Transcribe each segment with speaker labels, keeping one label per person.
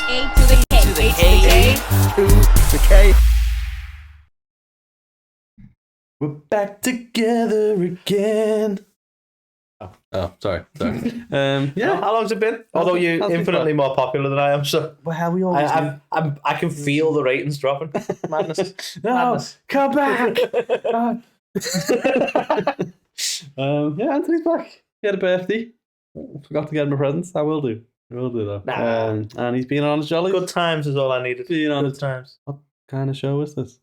Speaker 1: A to the K.
Speaker 2: To the K.
Speaker 3: To the K. We're back together again. Oh, sorry.
Speaker 2: Yeah. How long's it been? Although you're infinitely more popular than I am, so
Speaker 3: Well, we always do.
Speaker 2: I can feel the ratings dropping. Madness.
Speaker 3: No,
Speaker 2: Madness.
Speaker 3: come back. Yeah, Anthony's back. He had a birthday. Forgot to get him a present. I will do though.
Speaker 2: Nah.
Speaker 3: And he's been on his jolly.
Speaker 2: Good times is all I needed. Good times.
Speaker 3: What kind of show is this?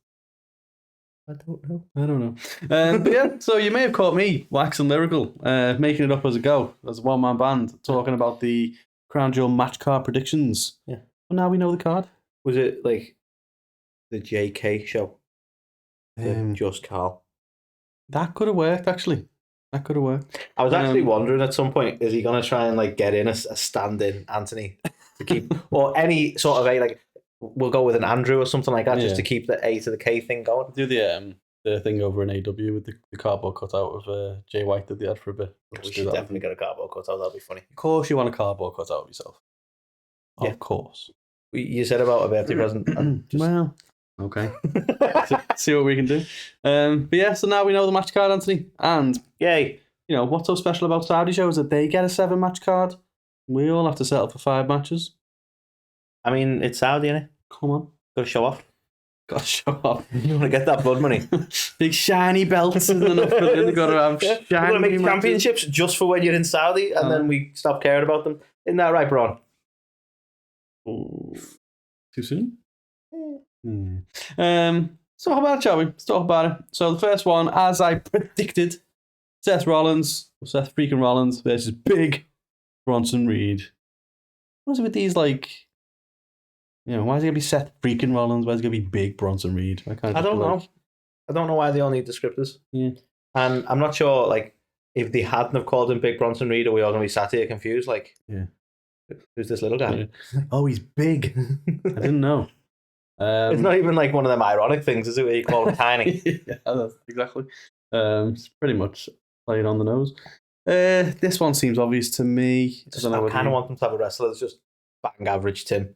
Speaker 2: I don't know.
Speaker 3: But yeah, so you may have caught me waxing lyrical, making it up as I go, as a one-man band, talking about the Crown Jewel match card predictions.
Speaker 2: Yeah.
Speaker 3: Well, now we know the card.
Speaker 2: Was it like the JK show? Just Carl.
Speaker 3: That could have worked, actually. That could have worked.
Speaker 2: I was actually wondering at some point, is he going to try and like get in a stand-in Anthony to keep, or any sort of we'll go with an Andrew or something like that, just to keep the A to the K thing going.
Speaker 3: Do the thing over in AW with the cardboard cutout of Jay White that they had for a bit.
Speaker 2: We should definitely get a cardboard cutout. That'll be funny.
Speaker 3: Of course, you want a cardboard cutout of yourself.
Speaker 2: Yeah.
Speaker 3: Of course.
Speaker 2: You said about a birthday present.
Speaker 3: Well, okay. See what we can do. But yeah, so now we know the match card, Anthony. And
Speaker 2: yay!
Speaker 3: You know what's so special about Saudi shows that they get a 7-match card. We all have to settle for 5 matches.
Speaker 2: I mean, it's Saudi, innit?
Speaker 3: Come on,
Speaker 2: got to show off.
Speaker 3: Got to show off.
Speaker 2: You want to get that blood money?
Speaker 3: Big shiny belts and then they've got to have shiny.
Speaker 2: We're going to make
Speaker 3: matches.
Speaker 2: championships just for when you're in Saudi, and then we stop caring about them. Isn't that right, Braun?
Speaker 3: Too soon? So how about it, shall we? Let's talk about it. So the first one, as I predicted, Seth freaking Rollins versus Big Bronson Reed. What is it with these, like, you know, why is it going to be Seth freaking Rollins? Why is it going to be Big Bronson Reed?
Speaker 2: I don't know. I don't know why they all need descriptors.
Speaker 3: Yeah.
Speaker 2: And I'm not sure, like, if they hadn't have called him Big Bronson Reed, are we all going to be sat here confused? Like, who's this little guy?
Speaker 3: Oh, he's big. I didn't know.
Speaker 2: It's not even like one of them ironic things, is it, where you call him tiny?
Speaker 3: Yeah, that's exactly. It's pretty much playing on the nose. This one seems obvious to me.
Speaker 2: I kind of want them to have a wrestler that's just bang average Tim.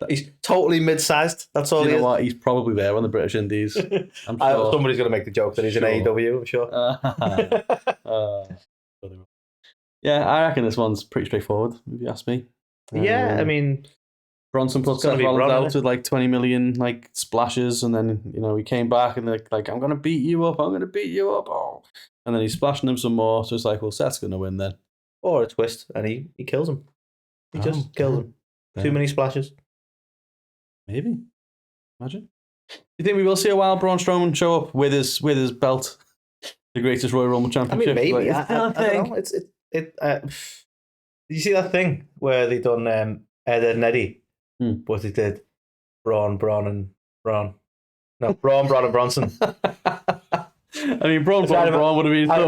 Speaker 2: He's totally mid-sized. That's all.
Speaker 3: You
Speaker 2: he
Speaker 3: know
Speaker 2: is.
Speaker 3: what? He's probably there on the British Indies. I'm sure.
Speaker 2: Somebody's going to make the joke that he's in AEW. I'm sure.
Speaker 3: Yeah, I reckon this one's pretty straightforward. If you ask me.
Speaker 2: Yeah, I mean,
Speaker 3: Bronson put Seth Rollins out with like 20 million like splashes, and then he came back and like I'm gonna beat you up. Oh. And then he's splashing him some more. So it's like, well, Seth's gonna win then.
Speaker 2: Or a twist, and he kills him. He just kills him. Too many splashes.
Speaker 3: Maybe. Imagine. Do you think we will see a wild Braun Strowman show up with his belt, the greatest Royal Rumble championship?
Speaker 2: I mean, maybe.
Speaker 3: Like,
Speaker 2: I don't know. Did you see that thing where they done Ed and Eddie, but they did Braun and Bronson?
Speaker 3: I mean, Braun would have been so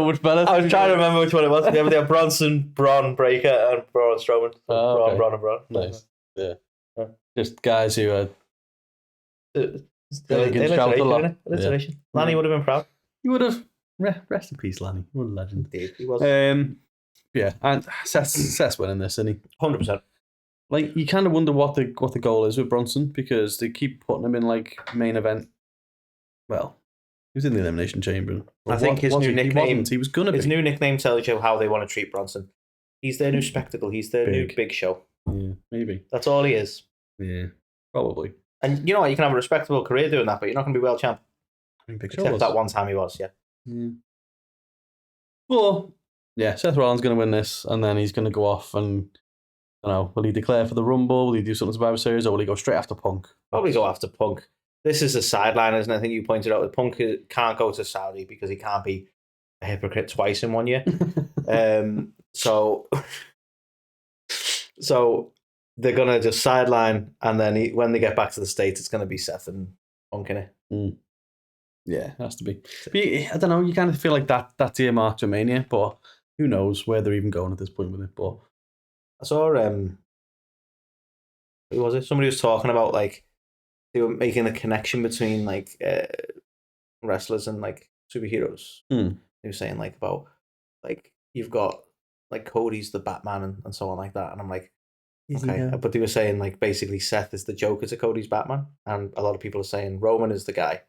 Speaker 3: much better.
Speaker 2: I was trying to remember which one it was. They have Bronson, Braun Breaker, and Braun Strowman. Braun and Braun.
Speaker 3: Nice. Yeah. Just guys who are...
Speaker 2: Alliteration. Lanny would have been proud.
Speaker 3: He would have. Rest in peace, Lanny. What a legend.
Speaker 2: Indeed, he was.
Speaker 3: Yeah, and Seth's winning this, isn't he?
Speaker 2: 100%.
Speaker 3: Like, you kind of wonder what the goal is with Bronson, because they keep putting him in, like, main event. Well, he was in the Elimination Chamber.
Speaker 2: I think his new nickname...
Speaker 3: He was going to be.
Speaker 2: His new nickname tells you how they want to treat Bronson. He's their new spectacle. He's their new big show.
Speaker 3: Yeah, maybe.
Speaker 2: That's all he is.
Speaker 3: Yeah, probably.
Speaker 2: And you know what? You can have a respectable career doing that, but you're not going to be world champ.
Speaker 3: I mean,
Speaker 2: Except that one time he was, yeah.
Speaker 3: Well, yeah, Seth Rollins going to win this, and then he's going to go off and, I don't know, will he declare for the Rumble? Will he do something to Survivor Series, or will he go straight after Punk?
Speaker 2: Probably go after Punk. This is a sideline, isn't it? I think you pointed out that Punk can't go to Saudi because he can't be a hypocrite twice in 1 year. So they're going to just sideline, and then when they get back to the States, it's going to be Seth and Punk in it.
Speaker 3: Yeah, it has to be. But I don't know, you kind of feel like that's earmarked to Mania, but who knows where they're even going at this point with it. But
Speaker 2: I saw, who was it? Somebody was talking about, like, they were making a connection between, like, wrestlers and, like, superheroes. They were saying, like, about, like, you've got, like, Cody's the Batman and so on like that. And I'm like, Okay, but they were saying like basically Seth is the Joker to Cody's Batman, and a lot of people are saying Roman is the guy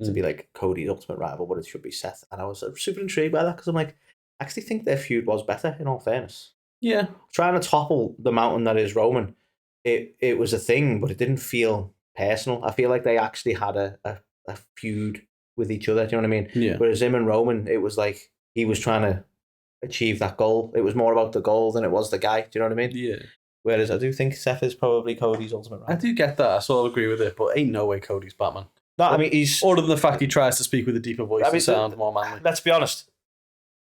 Speaker 2: to be like Cody's ultimate rival, but it should be Seth. And I was super intrigued by that because I'm like, I actually think their feud was better. In all fairness,
Speaker 3: Yeah,
Speaker 2: trying to topple the mountain that is Roman, it was a thing, but it didn't feel personal. I feel like they actually had a feud with each other. Do you know what I mean?
Speaker 3: Yeah.
Speaker 2: Whereas him and Roman, it was like he was trying to achieve that goal. It was more about the goal than it was the guy. Do you know what I mean?
Speaker 3: Yeah.
Speaker 2: Whereas I do think Seth is probably Cody's ultimate rival.
Speaker 3: I do get that. I sort of agree with it, but ain't no way Cody's Batman.
Speaker 2: No, I mean he's
Speaker 3: other than the fact he tries to speak with a deeper voice and sound more manly.
Speaker 2: Let's be honest.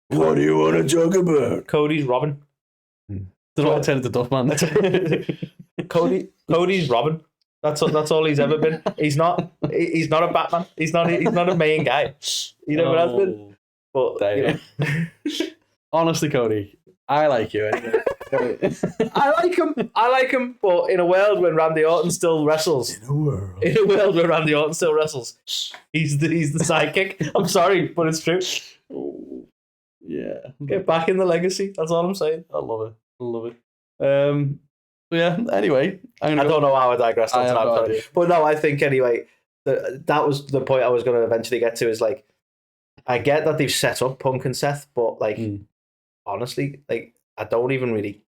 Speaker 3: What do you want to talk about?
Speaker 2: Cody's Robin.
Speaker 3: Doesn't want to turn into Duff Man.
Speaker 2: Cody's Robin. That's all he's ever been. He's not a Batman. He's not a main guy. He never has been. But you know.
Speaker 3: Honestly, Cody, I like you anyway.
Speaker 2: I like him, but in a world when Randy Orton still wrestles. In a world where Randy Orton still wrestles. He's the sidekick. I'm sorry, but it's true.
Speaker 3: Yeah.
Speaker 2: Get back in the legacy. That's all I'm saying.
Speaker 3: I love it. Yeah, anyway.
Speaker 2: I don't know how I digressed on that. But no, I think anyway, that was the point I was going to eventually get to is like, I get that they've set up Punk and Seth, but like, honestly, like, I don't really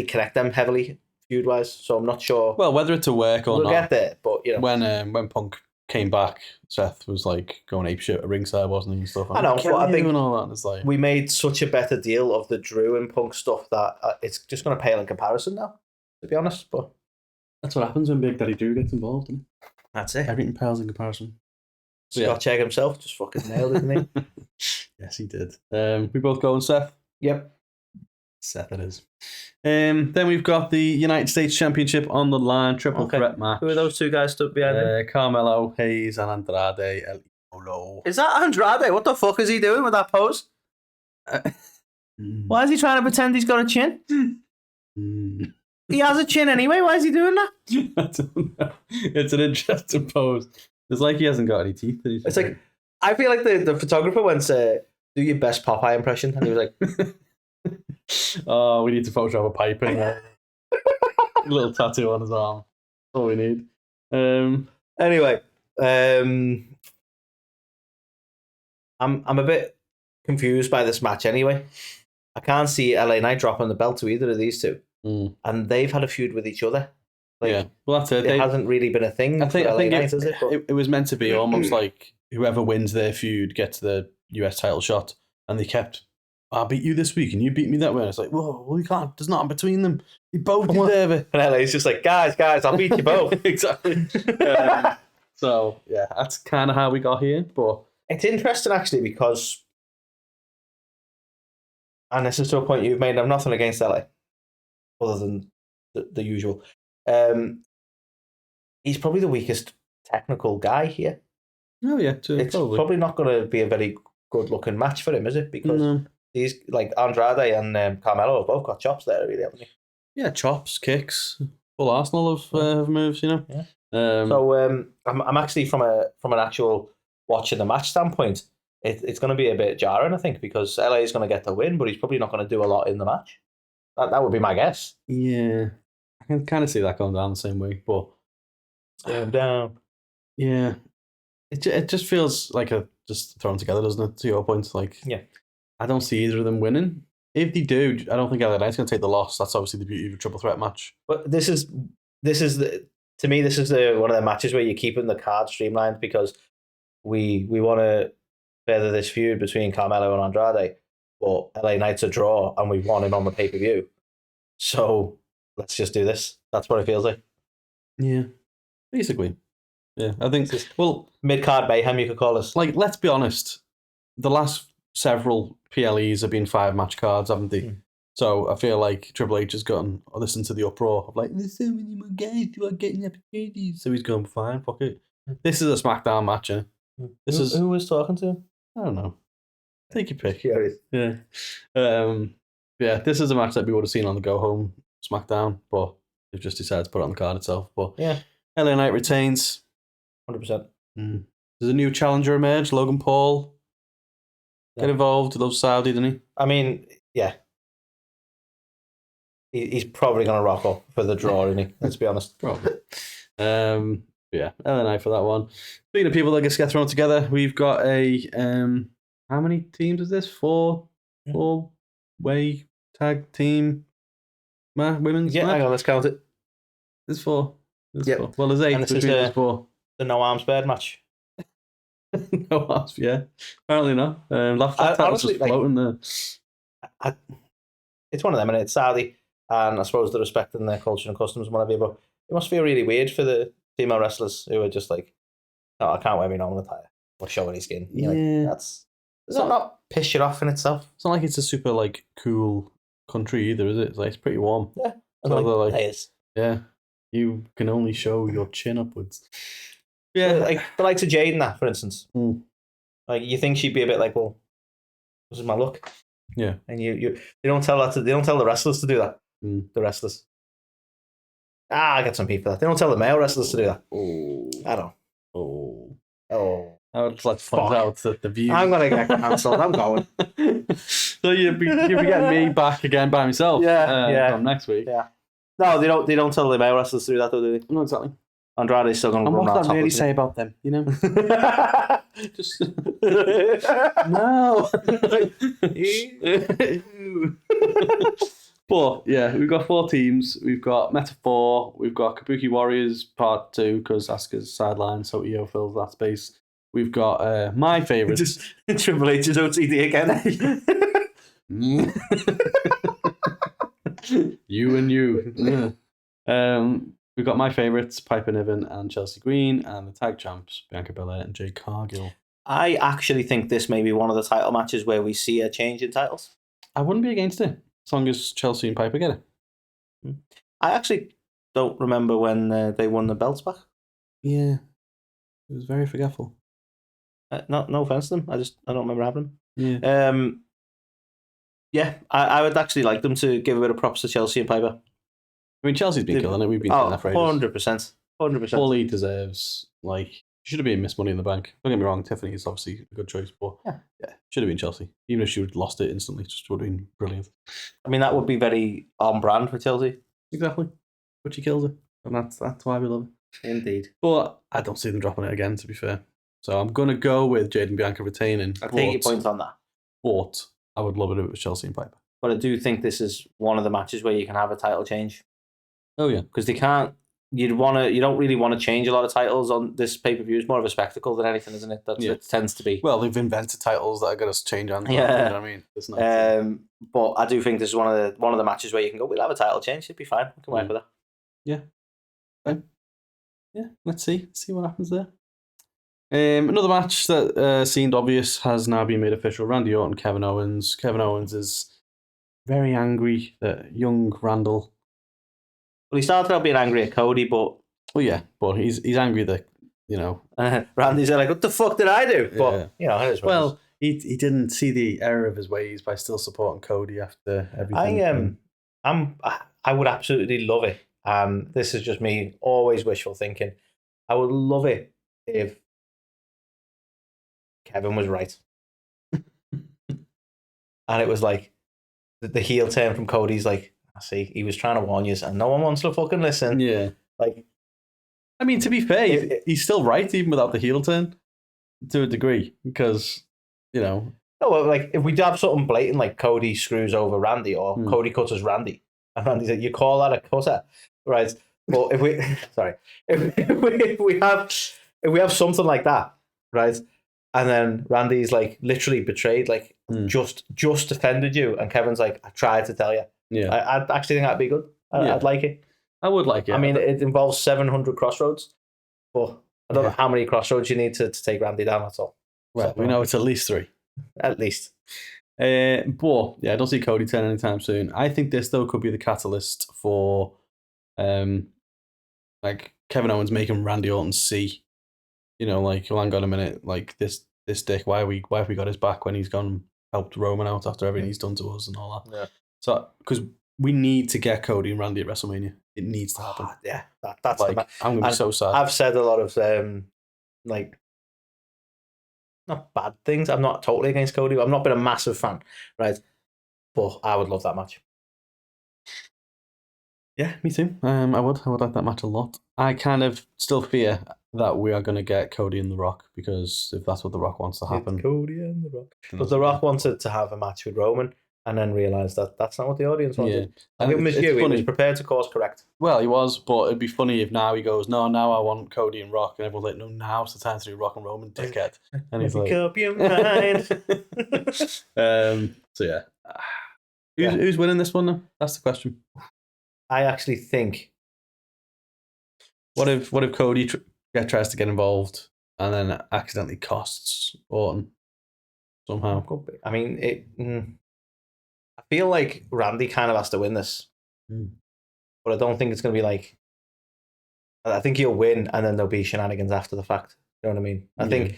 Speaker 2: connect them heavily feud-wise, so I'm not sure.
Speaker 3: Well, whether it's a work or not.
Speaker 2: We'll get there, but you know.
Speaker 3: When Punk came back, Seth was like going apeshit at ringside, wasn't he, and stuff.
Speaker 2: I know, but I think
Speaker 3: all that, it's like,
Speaker 2: we made such a better deal of the Drew and Punk stuff that it's just going to pale in comparison now, to be honest. But
Speaker 3: that's what happens when Big Daddy Drew gets involved, isn't it?
Speaker 2: That's it.
Speaker 3: Everything pales in comparison.
Speaker 2: Scott Chegg himself just fucking nailed it, didn't he?
Speaker 3: Yes, he did. We both go on Seth.
Speaker 2: Yep.
Speaker 3: Seth it is. Then we've got the United States Championship on the line, triple threat match.
Speaker 2: Who are those two guys stood behind him?
Speaker 3: Carmelo Hayes and Andrade El Idolo.
Speaker 2: Is that Andrade? What the fuck is he doing with that pose? Why is he trying to pretend he's got a chin? He has a chin anyway. Why is he doing that?
Speaker 3: I don't know. It's an interesting pose. It's like he hasn't got any teeth.
Speaker 2: It's like, I feel like the photographer went to do your best Popeye impression, and he was like,
Speaker 3: "Oh, we need to Photoshop a pipe in there." A little tattoo on his arm. That's all we need.
Speaker 2: Anyway, I'm a bit confused by this match. Anyway, I can't see LA Knight dropping the belt to either of these two, and they've had a feud with each other. Like,
Speaker 3: yeah, well, that's it.
Speaker 2: It hasn't really been a thing.
Speaker 3: I think
Speaker 2: it
Speaker 3: was meant to be almost like whoever wins their feud gets the US title shot, and they kept, I beat you this week and you beat me that way. And it's like, whoa, we can't. There's nothing between them. They both deserve it.
Speaker 2: And LA's just like, guys, I'll beat you both.
Speaker 3: Exactly. So yeah, that's kind of how we got here. But
Speaker 2: it's interesting actually because, and this is to a point you've made, I'm nothing against LA, other than the usual. He's probably the weakest technical guy here.
Speaker 3: Oh yeah,
Speaker 2: it's probably not going to be a very good looking match for him, is it? Because these like Andrade and Carmelo have both got chops there, really, haven't they?
Speaker 3: Yeah, chops, kicks, full arsenal of moves, you know.
Speaker 2: Yeah. So I'm actually from an actual watching the match standpoint, it's going to be a bit jarring, I think, because LA is going to get the win, but he's probably not going to do a lot in the match. That would be my guess.
Speaker 3: Yeah, I can kind of see that going down the same way, but
Speaker 2: down.
Speaker 3: Yeah, it just feels like just thrown together, doesn't it? To your point, like I don't see either of them winning. If they do, I don't think LA Knight's going to take the loss. That's obviously the beauty of a triple threat match.
Speaker 2: But this is to me, this is one of the matches where you're keeping the card streamlined because we want to further this feud between Carmelo and Andrade, but LA Knight's a draw and we've won him on the pay-per-view. So let's just do this. That's what it feels like.
Speaker 3: Yeah, basically. Yeah, I think
Speaker 2: mid-card mayhem, you could call us.
Speaker 3: Like, let's be honest, the last several PLEs have been 5-match cards, haven't they? So I feel like Triple H has gotten listened to the uproar of like, there's so many more guys who are getting opportunities. So he's going, fine, fuck it. This is a SmackDown match, eh?
Speaker 2: Who was talking to him?
Speaker 3: I don't know. Take your pick.
Speaker 2: Yeah.
Speaker 3: Yeah, this is a match that we would have seen on the Go Home SmackDown, but they've just decided to put it on the card itself. But
Speaker 2: yeah,
Speaker 3: LA Knight retains.
Speaker 2: 100%.
Speaker 3: There's a new challenger emerge, Logan Paul. Get involved, loves Saudi, didn't he?
Speaker 2: I mean, yeah. he's probably going to rock up for the draw, isn't he? Let's be honest.
Speaker 3: Probably. Yeah, LNI for that one. Speaking of people that get thrown together, we've got a how many teams is this? Four-way tag team women's match?
Speaker 2: Hang on, let's count it.
Speaker 3: There's four. Four. Well, there's 8
Speaker 2: and
Speaker 3: between those 4.
Speaker 2: The no arms bird match.
Speaker 3: No arms, yeah. Apparently not. Last
Speaker 2: honestly,
Speaker 3: just floating there.
Speaker 2: It's one of them, and it's Saudi, and I suppose they're respecting their culture and customs and whatever, but it must feel really weird for the female wrestlers who are just like, no, I can't wear my normal attire or show any skin. You're like, does that not piss you off in itself?
Speaker 3: It's not like it's a super like cool country either, is it? It's like it's pretty warm.
Speaker 2: Yeah.
Speaker 3: So
Speaker 2: like, it is.
Speaker 3: Yeah. You can only show your chin upwards. Yeah.
Speaker 2: Like the likes of Jade and that, for instance. Like you think she'd be a bit like, well, this is my look.
Speaker 3: Yeah.
Speaker 2: And they don't tell the wrestlers to do that. The wrestlers. I get some people that. They don't tell the male wrestlers to do that.
Speaker 3: Oh.
Speaker 2: I don't. Oh.
Speaker 3: I would just like to point out that the view.
Speaker 2: I'm gonna get cancelled. I'm going.
Speaker 3: So you'll be getting me back again by myself. From next week.
Speaker 2: Yeah. No, they don't tell the male wrestlers to do that, though, do they?
Speaker 3: No, exactly.
Speaker 2: Andrade's still gonna run
Speaker 3: what
Speaker 2: around
Speaker 3: does that really say about them? You know. Just no. But yeah, we've got 4 teams. We've got Meta-4. We've got Kabuki Warriors Part 2 because Asuka's sideline, so EO fills that space. We've got my favourite.
Speaker 2: Just Triple H's OTD again.
Speaker 3: You and you. We've got my favourites, Piper Niven and Chelsea Green, and the tag champs, Bianca Belair and Jade Cargill.
Speaker 2: I actually think this may be one of the title matches where we see a change in titles.
Speaker 3: I wouldn't be against it, as long as Chelsea and Piper get it.
Speaker 2: I actually don't remember when they won the belts back.
Speaker 3: Yeah. It was very forgetful.
Speaker 2: No offense to them. I don't remember happening.
Speaker 3: Yeah.
Speaker 2: Yeah, I would actually like them to give a bit of props to Chelsea and Piper.
Speaker 3: I mean, Chelsea's been killing it. We've been saying that for ages.
Speaker 2: 100%.
Speaker 3: Fully deserves, should have been Miss Money in the Bank. Don't get me wrong, Tiffany is obviously a good choice, but yeah, should have been Chelsea. Even if she would have lost it instantly, it just would have been brilliant.
Speaker 2: I mean, that would be very on brand for Chelsea.
Speaker 3: Exactly. But she kills it. And that's why we love it.
Speaker 2: Indeed.
Speaker 3: But I don't see them dropping it again, to be fair. So I'm going to go with Jade and Bianca retaining.
Speaker 2: I'll take your points on that.
Speaker 3: But I would love it if it was Chelsea and Piper.
Speaker 2: But I do think this is one of the matches where you can have a title change.
Speaker 3: Oh, yeah.
Speaker 2: Because they can't... You don't really want to change a lot of titles on this pay-per-view. It's more of a spectacle than anything, isn't it? It tends to be.
Speaker 3: Well, they've invented titles that are going to change on. Yeah. You know what I mean? It's not
Speaker 2: but I do think this is one of the matches where you can go, we'll have a title change. It'd be fine. We can work with that.
Speaker 3: Yeah. Fine. Yeah, let's see what happens there. Another match that seemed obvious has now been made official. Randy Orton, Kevin Owens. Kevin Owens is very angry that young Randall...
Speaker 2: Well, he started out being angry at Cody, but...
Speaker 3: Well, yeah, but he's angry that,
Speaker 2: Randy's like, what the fuck did I do? But, it is
Speaker 3: well, he didn't see the error of his ways by still supporting Cody after everything.
Speaker 2: I would absolutely love it. This is just me always wishful thinking. I would love it if Kevin was right. And it was like the heel turn from Cody's like, I see, he was trying to warn you and no one wants to fucking listen.
Speaker 3: Yeah. I mean, to be fair, he's still right even without the heel turn to a degree because, No,
Speaker 2: if we do have something blatant like Cody screws over Randy or Cody cutters Randy and Randy's like, you call that a cutter? Right. Well, if we have something like that, right? And then Randy's like literally betrayed, just defended you, and Kevin's like, I tried to tell you.
Speaker 3: Yeah,
Speaker 2: I actually think that'd be good. I'd like it.
Speaker 3: I would like it.
Speaker 2: I mean, it involves 700 crossroads, but I don't know how many crossroads you need to take Randy down. That's all.
Speaker 3: Well, we know it's at least 3.
Speaker 2: At least.
Speaker 3: But yeah, I don't see Cody turning anytime soon. I think this though could be the catalyst for, Kevin Owens making Randy Orton see, well, hang on a minute, this dick. Why have we got his back when he's gone and helped Roman out after everything he's done to us and all that?
Speaker 2: Yeah.
Speaker 3: So, because we need to get Cody and Randy at WrestleMania. It needs to happen.
Speaker 2: Yeah, that's
Speaker 3: I'm going to be so sad.
Speaker 2: I've said a lot of, not bad things. I'm not totally against Cody. I've not been a massive fan, right? But I would love that match.
Speaker 3: Yeah, me too. I would like that match a lot. I kind of still fear that we are going to get Cody and The Rock, because if that's what The Rock wants to happen.
Speaker 2: It's Cody and The Rock. But The Rock wanted to have a match with Roman and then realised that that's not what the audience wanted.
Speaker 3: And
Speaker 2: it was
Speaker 3: it's
Speaker 2: you.
Speaker 3: funny.
Speaker 2: He was prepared to course correct.
Speaker 3: Well, he was, but it'd be funny if now he goes, no, now I want Cody and Rock, and everyone's like, no, now's the time to do Rock and Roman, dickhead. And he's like,
Speaker 2: up your mind.
Speaker 3: So yeah. Who's winning this one, though? That's the question.
Speaker 2: I actually think.
Speaker 3: What if Cody tries to get involved and then accidentally costs Orton somehow?
Speaker 2: I mean, I feel like Randy kind of has to win this, but I don't think it's going to be like. I think he'll win, and then there'll be shenanigans after the fact. You know what I mean? I think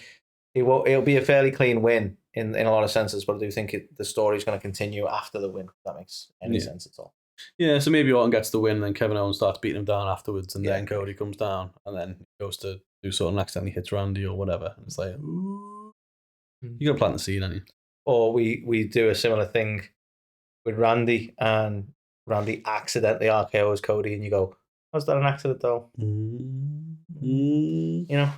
Speaker 2: it'll be a fairly clean win in a lot of senses, but I do think the story's going to continue after the win. If that makes any sense at all. Yeah,
Speaker 3: so maybe Orton gets the win, and then Kevin Owens starts beating him down afterwards, and then Cody comes down, and then goes to do something and accidentally hits Randy or whatever. And it's like, ooh. You got to plant the seed, haven't you?
Speaker 2: Or we do a similar thing with Randy, and Randy accidentally RKOs Cody, and you go, "Was that an accident, though?" You know?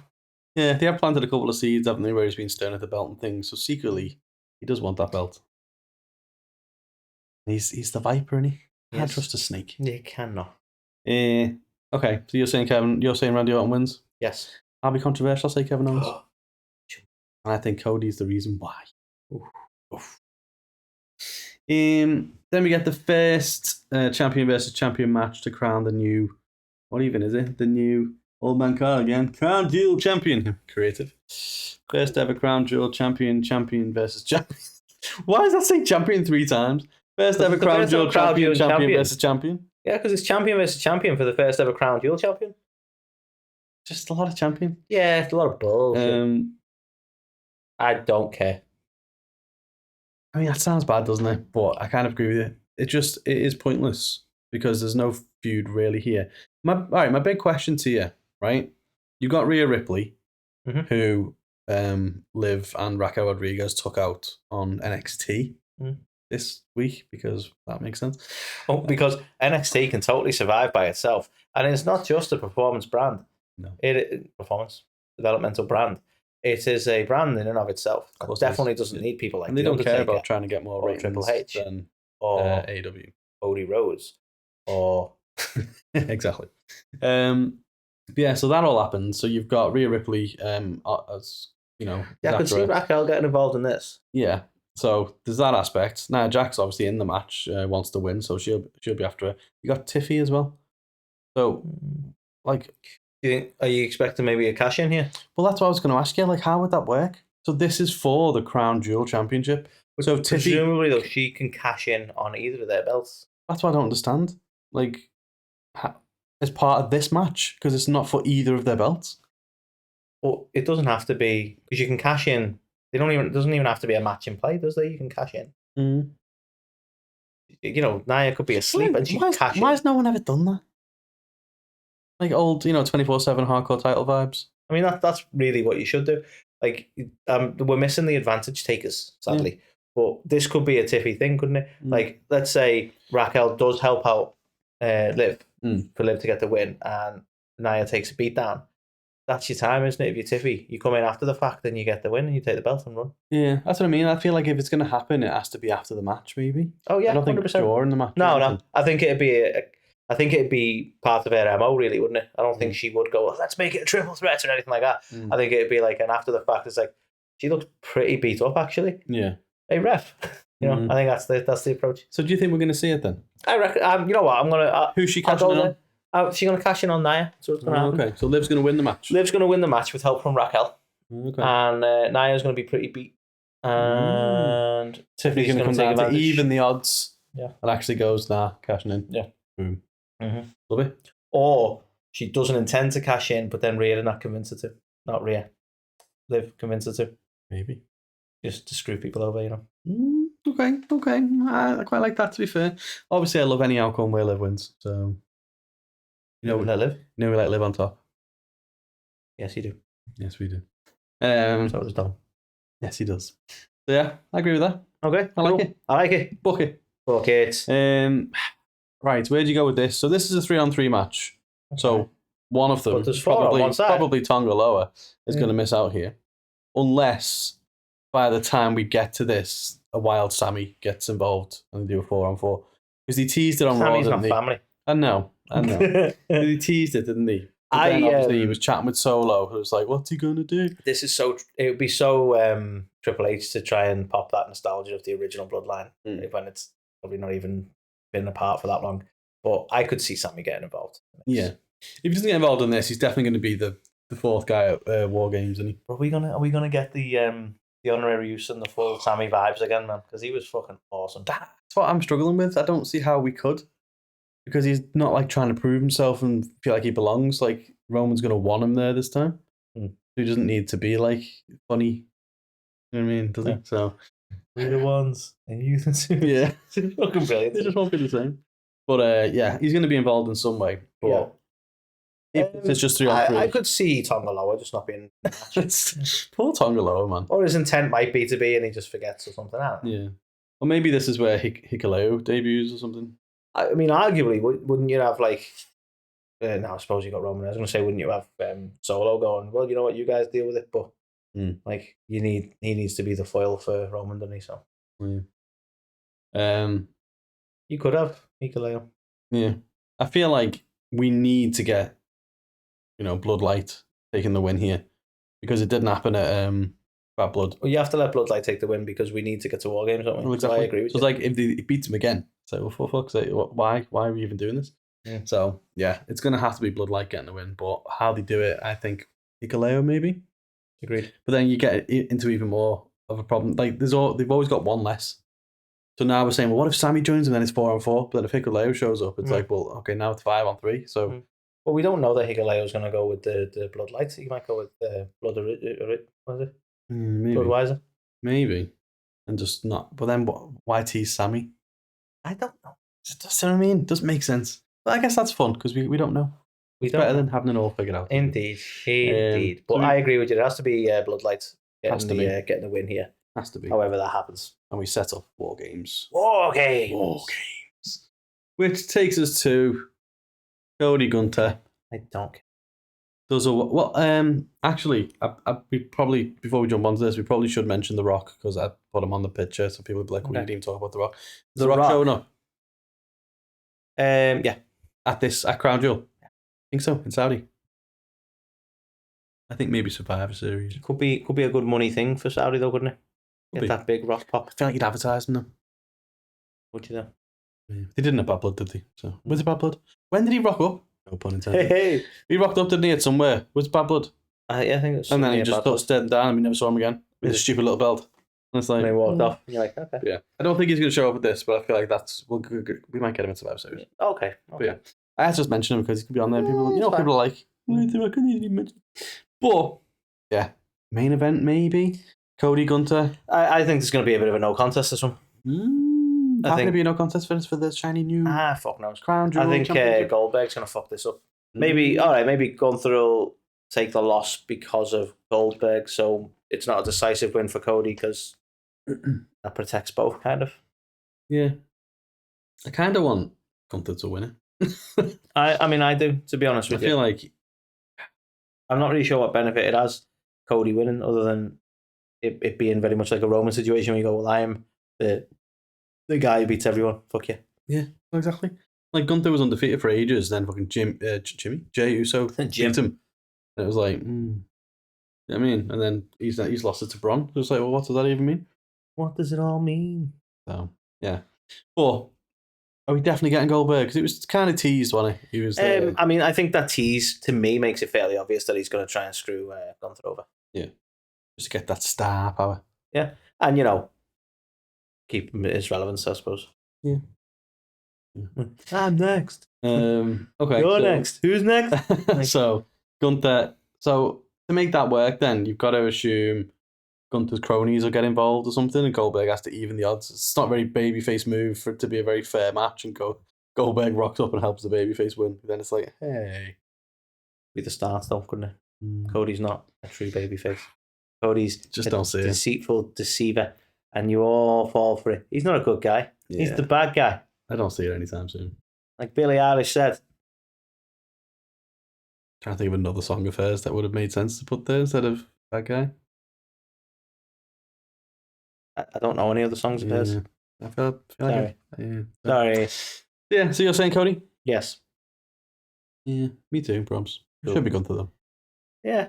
Speaker 3: Yeah, they have planted a couple of seeds, haven't they, where he's been staring at the belt and things. So secretly, he does want that belt. He's the Viper, isn't he? Can't trust a snake.
Speaker 2: You cannot.
Speaker 3: Okay, so you're saying Randy Orton wins?
Speaker 2: Yes.
Speaker 3: I'll be controversial. I'll say Kevin Owens. And I think Cody's the reason why. Oof. Then we get the first champion versus champion match to crown the new. What even is it? The new Old Man Carl again. Crown Jewel champion. Creative. First ever Crown Jewel champion versus champion. Why does that say champion 3 times? First ever Crown Jewel champion versus champion.
Speaker 2: Yeah, because it's champion versus champion for the first ever Crown Jewel champion.
Speaker 3: Just a lot of champion.
Speaker 2: Yeah, it's a lot of bullshit. I don't care.
Speaker 3: I mean, that sounds bad, doesn't it? But I kind of agree with you. It is pointless because there's no feud really here. My big question to you, right? You got Rhea Ripley, who Liv and Raquel Rodriguez took out on NXT this week, because that makes sense.
Speaker 2: Oh, because NXT can totally survive by itself, and it's not just a performance brand.
Speaker 3: No,
Speaker 2: performance developmental brand. It is a brand in and of itself. It definitely doesn't need people like.
Speaker 3: And they don't care about trying to get more ratings
Speaker 2: Triple H
Speaker 3: than
Speaker 2: or
Speaker 3: AEW,
Speaker 2: Cody Rhodes, or
Speaker 3: exactly. Yeah, so that all happened. So you've got Rhea Ripley, as you know.
Speaker 2: Yeah, I could see Raquel getting involved in this.
Speaker 3: Yeah. So there's that aspect. Nia Jax obviously in the match wants to win, so she'll be after her. You got Tiffy as well. So, like,
Speaker 2: are you expecting maybe a cash in here?
Speaker 3: Well, that's what I was going to ask you. Like, how would that work? So this is for the Crown Jewel Championship. So Tiffy,
Speaker 2: presumably, though, she can cash in on either of their belts.
Speaker 3: That's what I don't understand. Like, as part of this match, because it's not for either of their belts.
Speaker 2: Well, it doesn't have to be, because you can cash in. It doesn't even have to be a match in play, does there? You can cash in. You know, Nia could be asleep and she can cash in.
Speaker 3: Why has no one ever done that? Like old, 24/7 hardcore title vibes.
Speaker 2: I mean, that's really what you should do. Like, we're missing the advantage takers, sadly. Yeah. But this could be a Tiffy thing, couldn't it? Like, let's say Raquel does help out Liv for Liv to get the win, and Nia takes a beat down. That's your time, isn't it? If you're Tiffy, you come in after the fact, then you get the win and you take the belt and run.
Speaker 3: Yeah, that's what I mean. I feel like if it's going to happen, it has to be after the match, maybe.
Speaker 2: Oh yeah,
Speaker 3: I don't 100%. Think during the match.
Speaker 2: No. I think it'd be part of her MO, really, wouldn't it? I don't think she would go, let's make it a triple threat or anything like that. I think it'd be like an after the fact. It's like, she looks pretty beat up, actually.
Speaker 3: Yeah.
Speaker 2: Hey, ref. I think that's the approach.
Speaker 3: So do you think we're going to see it then?
Speaker 2: I reckon. You know what? I'm gonna.
Speaker 3: Who's she cashing on?
Speaker 2: She's going to cash in on Nia. So what's going to happen.
Speaker 3: Okay, so Liv's going to win the match.
Speaker 2: Liv's going to win the match with help from Raquel.
Speaker 3: Okay.
Speaker 2: And Nia's going to be pretty beat. And
Speaker 3: Tiffany's going to come down to even the odds.
Speaker 2: Yeah.
Speaker 3: And actually goes, cashing in.
Speaker 2: Yeah.
Speaker 3: Boom. Love it.
Speaker 2: Or she doesn't intend to cash in, but then Rhea did not convince her to. Not Rhea. Liv convinced her to.
Speaker 3: Maybe.
Speaker 2: Just to screw people over,
Speaker 3: Okay. I quite like that, to be fair. Obviously, I love any outcome where Liv wins, so...
Speaker 2: We Liv?
Speaker 3: We like Liv on top.
Speaker 2: Yes, you do.
Speaker 3: Yes, we do.
Speaker 2: So does Dom.
Speaker 3: Yes, he does. So yeah, I agree with that.
Speaker 2: Okay,
Speaker 3: I like it.
Speaker 2: I like it.
Speaker 3: Book it.
Speaker 2: Book it.
Speaker 3: right, where'd you go with this? So this is a 3-on-3 match. Okay. So one of them, probably Tonga Loa, is going to miss out here. Unless by the time we get to this, a wild Sammy gets involved and they do a 4-on-4. Because he teased it on Raw, didn't he?
Speaker 2: Family.
Speaker 3: I know. He teased it, didn't he? But then obviously he was chatting with Solo, who was like, what's he going to do?
Speaker 2: It would be so Triple H to try and pop that nostalgia of the original Bloodline when it's probably not even been apart for that long. But I could see Sammy getting involved.
Speaker 3: Yeah. If he doesn't get involved in this, he's definitely going to be the fourth guy at War Games, isn't he?
Speaker 2: Are we gonna get the honorary use and the full Sammy vibes again, man? Because he was fucking awesome.
Speaker 3: That's what I'm struggling with. I don't see how we could. Because he's not like trying to prove himself and feel like he belongs. Like Roman's going to want him there this time. He doesn't need to be like funny. You know what I mean? Does he? So
Speaker 2: we're the ones and you the two.
Speaker 3: Yeah.
Speaker 2: It's fucking brilliant.
Speaker 3: They just won't be the same. But yeah, he's going to be involved in some way. But if it's just 3-on-3.
Speaker 2: I could see Tonga Loa just not being
Speaker 3: poor Tonga Loa, man.
Speaker 2: Or his intent might be to be and he just forgets or something.
Speaker 3: Yeah. Or maybe this is where Hikuleo debuts or something.
Speaker 2: I mean, arguably, wouldn't you have like? No, I suppose you got Roman. I was going to say, wouldn't you have Solo going? Well, you know what, you guys deal with it, but like he needs to be the foil for Roman, doesn't he? So, you could have Hikuleo.
Speaker 3: Yeah, I feel like we need to get Bloodlight taking the win here because it didn't happen at Bad Blood.
Speaker 2: Well, you have to let Bloodlight take the win because we need to get to War Games, don't we?
Speaker 3: Well, exactly.
Speaker 2: So I agree with you.
Speaker 3: So it's like if he beats him again. So, well, for fuck's sake, why are we even doing this?
Speaker 2: Yeah.
Speaker 3: So, yeah, it's going to have to be Bloodlight getting the win. But how they do it, I think Hikuleo maybe.
Speaker 2: Agreed.
Speaker 3: But then you get into even more of a problem. Like, they've always got one less. So now we're saying, well, what if Sammy joins and then it's 4-on-4? But then if Hikuleo shows up, it's like, well, okay, now it's 5-on-3. So,
Speaker 2: well, we don't know that Hikuleo's going to go with the Bloodlight. He might go with what is it?
Speaker 3: Maybe.
Speaker 2: Bloodweiser.
Speaker 3: Maybe. And just not. But then why tease Sammy?
Speaker 2: I don't know.
Speaker 3: Does you know what I mean? It doesn't make sense. But I guess that's fun because we don't know. It's better than having it all figured out.
Speaker 2: Indeed. But I agree with you. There has to be Bloodlight getting the win here.
Speaker 3: Has to be.
Speaker 2: However that happens.
Speaker 3: And we set up War Games.
Speaker 2: War Games.
Speaker 3: Which takes us to Cody Gunther.
Speaker 2: I don't care.
Speaker 3: Actually, we probably, before we jump onto this, we probably should mention The Rock because I put him on the picture so people would be like, we didn't even talk about The Rock. The Rock showing up?
Speaker 2: Yeah.
Speaker 3: At Crown Jewel? I think so, in Saudi. I think maybe Survivor Series.
Speaker 2: Could be a good money thing for Saudi though, couldn't it? Get that big Rock pop.
Speaker 3: I feel like you'd advertise them.
Speaker 2: Would you though?
Speaker 3: Yeah. They didn't have Bad Blood, did they? So, was it Bad Blood? When did he rock up? No pun intended.
Speaker 2: Hey.
Speaker 3: He rocked up, didn't he, at somewhere? Was it Bad Blood?
Speaker 2: Yeah, I think it was.
Speaker 3: And then he just stared down and we never saw him again. With a stupid little belt. And it's like,
Speaker 2: and he walked off. And you're like, okay.
Speaker 3: Yeah. I don't think he's going to show up at this, but I feel like we might get him in Survivor Series.
Speaker 2: Okay.
Speaker 3: But yeah. I had to just mention him because he could be on there. People, people are like, but yeah, main event maybe. Cody Gunther.
Speaker 2: I think there's going to be a bit of a no contest this one.
Speaker 3: I think it'll be a no contest for the shiny new.
Speaker 2: Fuck knows.
Speaker 3: Crown Jewel.
Speaker 2: I think Goldberg's going to fuck this up. Maybe maybe Gunther will take the loss because of Goldberg, so it's not a decisive win for Cody because that protects both, kind of.
Speaker 3: Yeah, I kind of want Gunther to win
Speaker 2: it. I mean, I do, to be honest with you.
Speaker 3: I feel like
Speaker 2: I'm not really sure what benefit it has, Cody winning, other than it being very much like a Roman situation where you go, well, I am the guy who beats everyone. Fuck you.
Speaker 3: Yeah, exactly. Like Gunther was undefeated for ages, then fucking Jey Uso beat him. And it was like, you know what I mean? And then he's lost it to Braun. So it's like, well, what does that even mean?
Speaker 2: What does it all mean?
Speaker 3: So, yeah. But are we definitely getting Goldberg? Because it was kind of teased, wasn't it? He was.
Speaker 2: I mean, I think that tease, to me, makes it fairly obvious that he's going to try and screw Gunther over.
Speaker 3: Yeah. Just to get that star power.
Speaker 2: Yeah. And, keep his relevance, I suppose.
Speaker 3: Yeah.
Speaker 2: I'm next.
Speaker 3: Okay.
Speaker 2: You're next. Who's next?
Speaker 3: So, Gunther. So, to make that work, then, you've got to assume Gunther's cronies will get involved or something, and Goldberg has to even the odds. It's not a very babyface move for it to be a very fair match, and Goldberg rocks up and helps the babyface win. Then it's like, hey.
Speaker 2: Be the start, though, couldn't it? Cody's not a true babyface. Cody's
Speaker 3: just don't see
Speaker 2: deceitful deceiver, and you all fall for it. He's not a good guy. Yeah. He's the bad guy.
Speaker 3: I don't see it anytime soon.
Speaker 2: Like Billie Eilish said.
Speaker 3: Trying to think of another song of hers that would have made sense to put there instead of that guy.
Speaker 2: I don't know any other songs of hers.
Speaker 3: I feel
Speaker 2: Sorry.
Speaker 3: Sorry. Yeah, so you're saying Cody?
Speaker 2: Yes.
Speaker 3: Yeah, me too, Probs. Cool. Should be Gunther though.
Speaker 2: Yeah.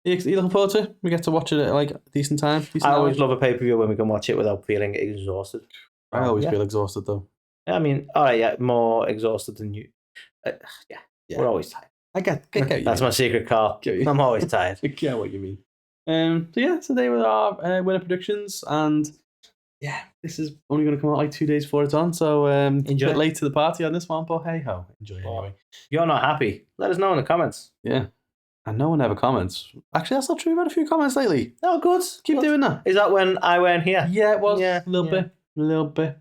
Speaker 3: You looking forward to it? We get to watch it at like a decent time.
Speaker 2: I always love a pay-per-view when we can watch it without feeling exhausted.
Speaker 3: I always feel exhausted though.
Speaker 2: I mean, all right, yeah, more exhausted than you. Yeah, we're always tired.
Speaker 3: I get
Speaker 2: That's my secret, Carl. I'm always tired.
Speaker 3: I get what you mean. So they were our winner predictions, and yeah, this is only going to come out like 2 days before it's on, so enjoy. A bit late to the party on this one, but hey ho, enjoy anyway.
Speaker 2: If you're not happy, let us know in the comments.
Speaker 3: Yeah. And no one ever comments. Actually, that's not true. We've had a few comments lately.
Speaker 2: Oh, good.
Speaker 3: Keep doing that.
Speaker 2: Is that when I weren't here?
Speaker 3: Yeah, it was. Yeah, a little bit.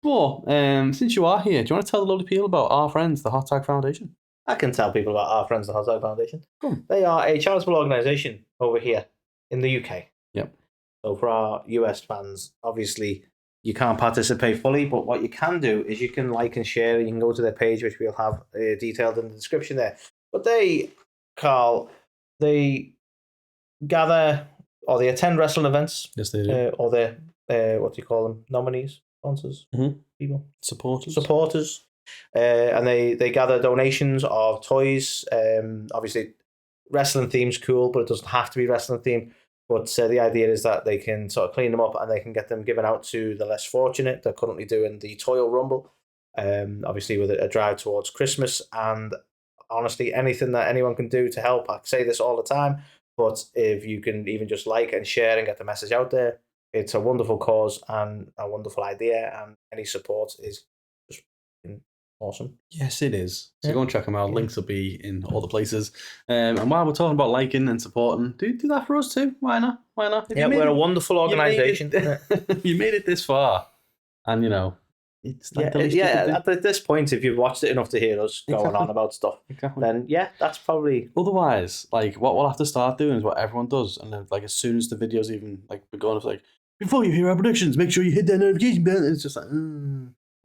Speaker 3: But since you are here, do you want to tell the lovely people about our friends, the A2theK Foundation?
Speaker 2: I can tell people about our friends, the A2theK Foundation.
Speaker 3: Cool.
Speaker 2: They are a charitable organisation over here in the UK.
Speaker 3: Yep.
Speaker 2: So for our US fans, obviously you can't participate fully, but what you can do is you can like and share. You can go to their page, which we'll have detailed in the description there. But they, Carl, they gather or they attend wrestling events.
Speaker 3: Yes, they do.
Speaker 2: Or they're, what do you call them? Nominees, sponsors, people? Supporters. And they gather donations of toys. Obviously, wrestling theme's cool, but it doesn't have to be wrestling themed. But the idea is that they can sort of clean them up and they can get them given out to the less fortunate. They're currently doing the Toil Rumble, obviously with a drive towards Christmas. And honestly, anything that anyone can do to help, I say this all the time, but if you can even just like and share and get the message out there, it's a wonderful cause and a wonderful idea, and any support is just awesome.
Speaker 3: Yes, it is. So go and check them out. Links will be in all the places. And while we're talking about liking and supporting, do that for us too. Why not?
Speaker 2: We're a wonderful organisation.
Speaker 3: You made it this far, and you know it's like
Speaker 2: at this point, if you've watched it enough to hear us going on about stuff, then that's probably.
Speaker 3: Otherwise, like what we'll have to start doing is what everyone does, and then like as soon as the videos even like begun, it's like before you hear our predictions, make sure you hit that notification bell. It's just like.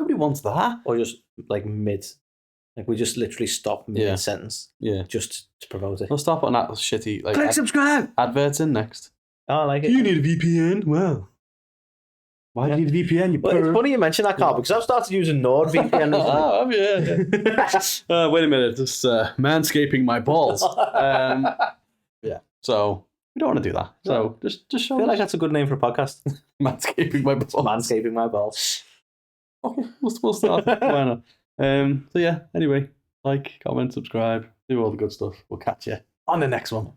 Speaker 3: Nobody wants that.
Speaker 2: Or just like mid. Like we just literally stop mid-sentence.
Speaker 3: Yeah.
Speaker 2: Just to promote it.
Speaker 3: We'll stop on that shitty... like
Speaker 2: click subscribe!
Speaker 3: Adverts in next.
Speaker 2: Oh, I like it.
Speaker 3: You need a VPN? Well. Why do you need a VPN?
Speaker 2: It's funny you mention that, Carl, because I've started using NordVPN.
Speaker 3: Wait a minute. Just manscaping my balls. Yeah. So... we don't want to do that. So just show
Speaker 2: I feel like that's a good name for a podcast.
Speaker 3: Manscaping my balls.
Speaker 2: Manscaping my balls.
Speaker 3: Okay, we'll start. Why not? So yeah, anyway, like, comment, subscribe, do all the good stuff. We'll catch you on the next one.